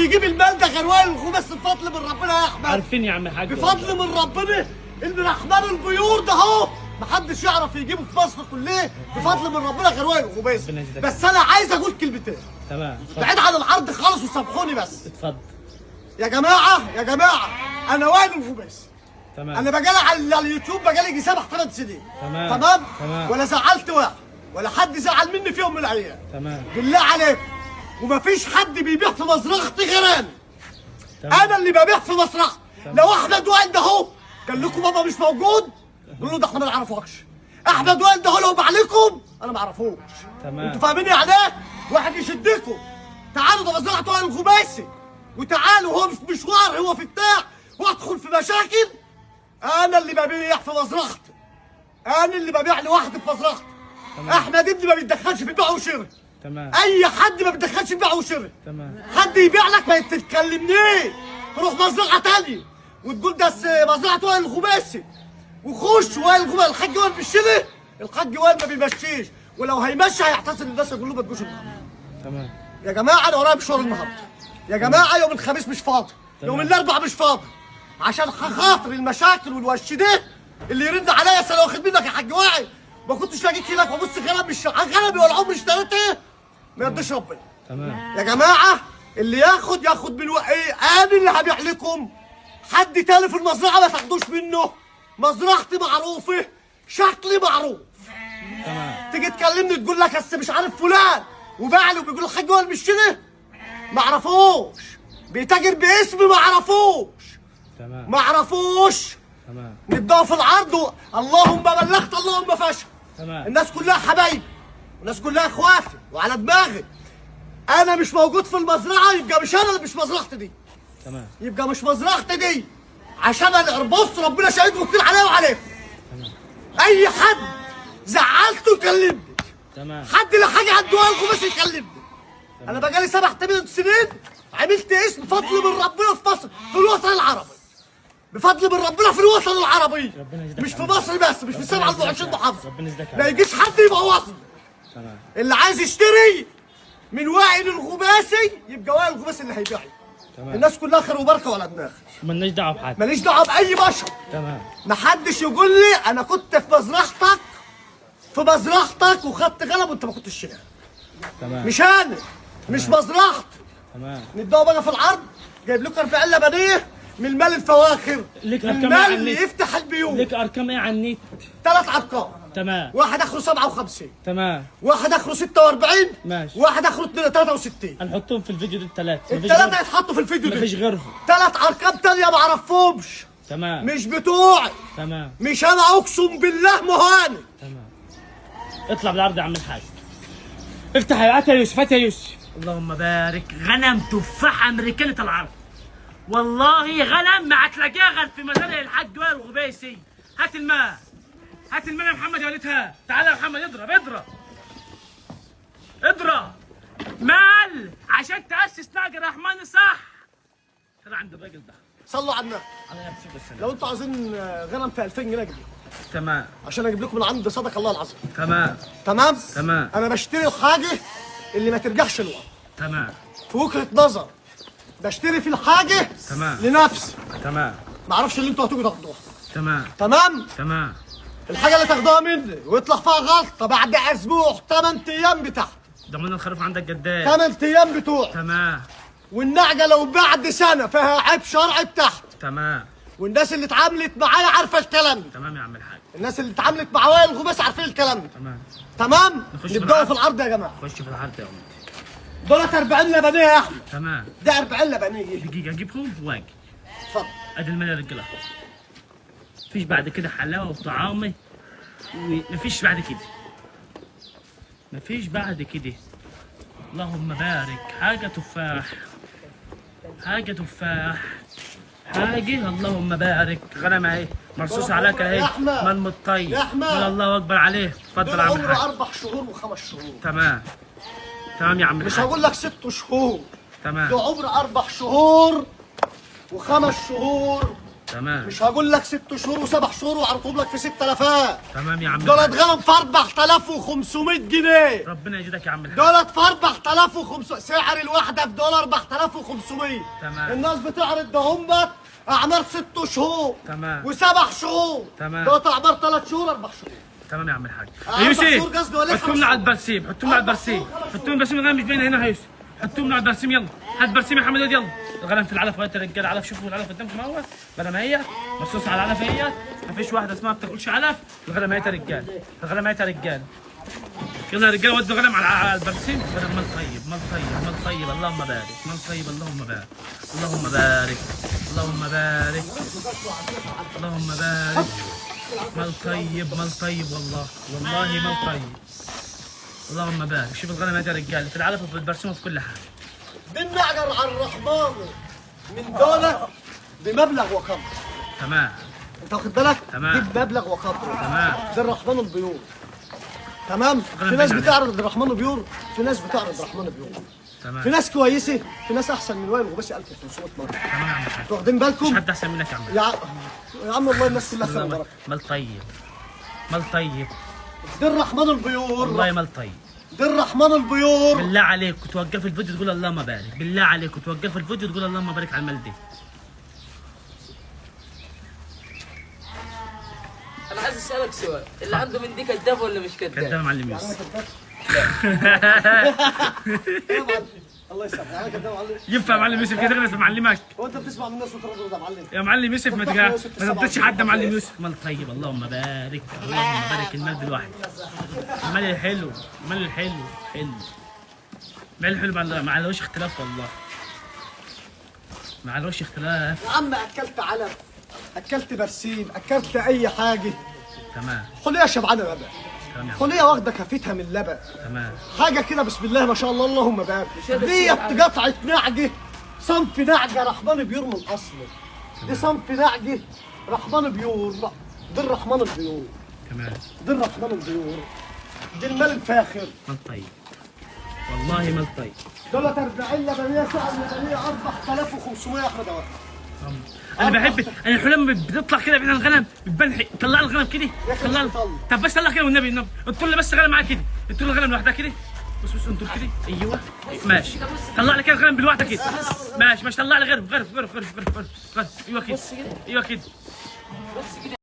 يجيب المال ده غير وائل الخميس بفضل من ربنا يا احمد. عارفين يا عم الحاج بفضل من ربنا الرحمن البيور ده اهو محدش يعرف يجيبه في مصر كلها بفضل من ربنا غير وائل الخميس. بس انا عايز اقول كلمتين. تمام. بعيد عن العرض خالص وسامحوني بس. اتفضل. يا جماعه انا وائل الخميس. تمام. انا بقالي على اليوتيوب بقالي يجي 7-8 سنين. تمام. ولا زعلت واحد ولا حد زعل مني في يوم من الايام. تمام. بالله عليكم ومفيش حد بيبيع في مزرعتي غير انا اللي ببيع في مزرعتي. لو احمد وائل ده اهو قال لكم بابا مش موجود قولوا له ده احنا ما نعرفوش. احمد وائل ده هو لو باع لكم انا ما اعرفوش. تمام. انتوا فاهمين يعني ايه؟ واحد يشدكم تعالوا ده مزرعه وائل الخميسي وتعالوا هو مش مشوار هو في بتاع وادخل في مشاكل. انا اللي ببيع في مزرعتي. انا اللي ببيع لوحدي في مزرعتي. احمد ابني ما بيتدخلش في البيع والشراء. تمام. اي حد ما بيتدخلش في البيع والشراء. تمام. حد يبيع لك ما تتكلمنيش تروح مزرعه تانية وتقول ده مزرعه وائل الخميسي وخش وائل الخميسي الحاج وائل بيشتري. الحاج وائل ما بيمشيش ولو هيمشي هيعتصم الناس يقول له ما تجوش النهارده. تمام. يا جماعه انا ورايا مشوار النهارده. يا جماعه يوم الخميس مش فاضي. يوم الاربعاء مش فاضي عشان خاطر المشاكل والوش ده اللي يرد عليا انا واخد منك يا حاج وائل ما كنتش لاقيك هناك وابص غلب مش غلبي ولا عمري اشتريته ما يرضيش ربنا. تمام. يا جماعه اللي ياخد من ايه انا اللي هبيع لكم. حد تاني في المزرعه ما تاخدوش منه. مزرعتي معروفه شكلي معروف. تمام. تيجي تكلمني تقول لك بس مش عارف فلان وباع له بيقول الحاج وائل مش كده ما اعرفوش. بيتاجر باسمي ما اعرفوش. تمام. ما اعرفوش. تمام. نبداوا في العرض اللهم بلغت اللهم فشل. تمام. الناس كلها حبايبي والناس كلها اخواتي وعلى دماغي. انا مش موجود في المزرعه يبقى مش انا اللي مش مزرعتي دي. تمام. يبقى مش مزرعتي دي عشان انا بص ربنا شهيد وكيل عليا وعليكم. تمام. اي حد زعلته يكلمني. تمام. حد اللي حاجه عنده قلبه بس يكلمني. انا بقالي 7-8 سنين عملت اسم بفضل من ربنا في مصر في الوطن العربي. بفضل من ربنا في الوطن العربي مش في مصر بس مش في 27 محافظه. ما يجيش حد يبوظني. تمام. اللي عايز يشتري من وائل الخميسي يبقى وائل الخميسي اللي هيبيع لي. تمام. الناس كلها خير وبركه ولا دماغ. مالناش دعوه بحد. ماليش دعوه باي بشر. تمام. محدش يقول لي انا كنت في مزرعتك وخدت غلب وانت ما كنتش شاري. تمام. مش انا مش مزرعتي. تمام. نبداوا بقى في العرض. جايب لكم 40 لبنيه من المال الفواخر. ليك من أرقام إيه على المال اللي النت؟ يفتح البيوت. ليك ارقام ايه على النت؟ 3 ارقام. تمام. واحد اخره 57. تمام. واحد اخره 46. ماشي. واحد اخره 63. هنحطهم في الفيديو ده الثلاثه. الثلاثه يتحطوا في الفيديو ده. مفيش غيرهم. 3 ارقام تانيه ما اعرفهمش. تمام. مش بتوعي. تمام. مش انا اقسم بالله مهاني. تمام. اطلع بالعرض يا عم الحاج. افتح هات يا يوسف هات يا يوسف. اللهم بارك. غنم تفاحه امريكانيه العرض. والله غنم ما هتلاقيها غير في مزارع الحاج وائل الخميسي. هات الماء. هات الماء يا محمد يا وليدها. تعالى يا محمد اضرب اضرب. اضرب. مال عشان تأسس ناقة الرحمن صح. ترى عند الراجل ده. صلوا على النبي. على نفسي بس. لو انتوا عايزين غنم في 2000 جنيه اجيب لكم. تمام. عشان اجيب لكم من عند صدق الله العظيم. تمام. تمام؟ تمام. انا بشتري الحاجه اللي ما ترجعش لورا. تمام. في وجهه نظر بشتري في الحاجه تمام. لنفسي. تمام. ما اعرفش اللي انتوا هتيجوا تاخدوها. تمام. تمام؟ تمام. الحاجه اللي تاخدوها مني ويطلع فيها غلطه بعد اسبوع 8 ايام بتاعتي. ضمان الخروف عندك قدام. 8 ايام بتوعي. تمام. والنعجه لو بعد سنه فيها عيب شرعي بتاعتي. تمام. والناس اللي اتعاملت معايا عارفه الكلام ده. تمام يا عم الحاج. الناس اللي اتعاملت مع وائل الخميسي عارفين الكلام ده. تمام. تمام؟ نخش نبداوا في في العرض يا جماعه. خش في العرض يا عم. دولت 40 لبنيه يا احمد. تمام. ده 40 لبنيه. دقيقة اجيبهم واجي. اتفضل. ادي المال يا رجاله. مفيش بعد كده حلاوه وطعامه ومفيش بعد كده. مفيش بعد كده. اللهم بارك. حاجه تفاح. حاجه تفاح. حاجه اللهم بارك. غنم اهي مرصوص عليك اهي. يا أحمد. من مطيب. يا أحمد. الله اكبر عليه. اتفضل يا عم عمره الحاج. 4 شهور و5 شهور. تمام. تمام يا عم مش الحاج. هقول لك 6 شهور. تمام. ده عمر 4 شهور و5 شهور تمام مش هقول لك 6 شهور و7 شهور وعرضهم لك في 6000. تمام يا عم دولت الحاج. غنم في 4500 جنيه. ربنا يجزاك يا عم الحاج. دولت في 4500، سعر الواحدة في دولار 4500. تمام. الناس بتعرض دهمت أعمار 6 شهور تمام. و7 شهور. تمام. دولت أعمار 3 شهور 4 شهور. تمام يا عم الحاج. أربع يا يوسف شهور قصدي ولا حطهم خمس لي على شهور؟ البرسيم، حطهم لي على البرسيم، حطهم لي البرسيم. الغنم مش باينه هنا يا يوسف. حطهم لي على البرسيم يلا. هات برسيم يا محمد يلا. الغنم في العلف يا رجاله، علف شوفوا العلف قدامكم اهو. الغنم هي مصوص على العلف هي، ما فيش واحده اسمها ما بتاكلش علف. الغنم هي يا رجاله، الغنم هي يا رجاله. يلا يا رجاله ودوا الغنم على البرسيم. غنم مال طيب مال طيب مال طيب، اللهم بارك. مال طيب اللهم بارك. اللهم بارك اللهم بارك اللهم بارك. مال طيب مال طيب والله والله مال طيب. اللهم بارك. شوف الغنم يا رجاله في العلف وفي البرسيم وفي كل حاجه. دي النعجر على الرحمن من دولة بمبلغ وقدر. تمام انت واخد بالك؟ تمام. دي بمبلغ وقدر. تمام. ده الرحمن البيور. تمام؟ في غنم ناس بين بتعرض الرحمن بيور، في ناس بتعرض الرحمن بيور. تمام في ناس كويسه، في ناس احسن من وائل الغباشي 1500 مره. تمام يا عم الحاج. واخدين مش بالكم؟ حد احسن منك يا عم. يا عم والله الناس كلها خير اللهم- وبركه. مال طيب مال طيب ده الرحمن البيور. والله مال طيب. ده الرحمن البيور. بالله عليك توقف الفيديو تقول اللهم بارك. بالله عليك توقف الفيديو تقول اللهم بارك على المال دي. انا عايز اسالك سؤال، اللي عنده من دي كذاب ولا مش كذاب كذاب؟ يا معلم انا يوسف. كذاب. يا معلم. الله يسامحك انا كذاب يا معلم. ينفع يا معلم يوسف كده تغلس معلمك هو انت بتسمع من الناس وتردد يا معلم؟ يا معلم يوسف ما تقدرش حد يا معلم يوسف. مال طيب اللهم بارك اللهم بارك. المال بالواحد، المال الحلو، المال الحلو حلو، المال الحلو مع الوش اختلاف والله، مع الوش اختلاف. يا عم اكلت علف، اكلت برسيم، اكلت اي حاجه. تمام خليها شبعانه لبن، تمام يا عم. خليها واخده كفتها من اللبن. تمام حاجه كده بسم الله ما شاء الله اللهم بارك. ديت قطعه نعجه، صنف نعجه رحمن بيور من اصله. دي صنف نعجه رحمن بيور. دي الرحمن البيور. تمام دي الرحمن البيور. دي المال الفاخر. مال طيب والله مال طيب. دولت 40 لبنيه سعر لبنيه 4500 يا احمد اوقف. انا بحب انا الحلم بتطلع كده بين الغنم بتبان. طلع الغنم كده يا أخي طلع. مش مطلع. طب بس طلع كده والنبي النبي انطر لي بس الغنم معاك كده. انطر لي الغنم لوحدها كده. بص بص انطر كده ايوه ماشي. طلع لي كده الغنم بالواحده كده ماشي. ماشي طلع لي غرف غرف غرف غرف غرف غرف. ايوه كده ايوه كده. بص كده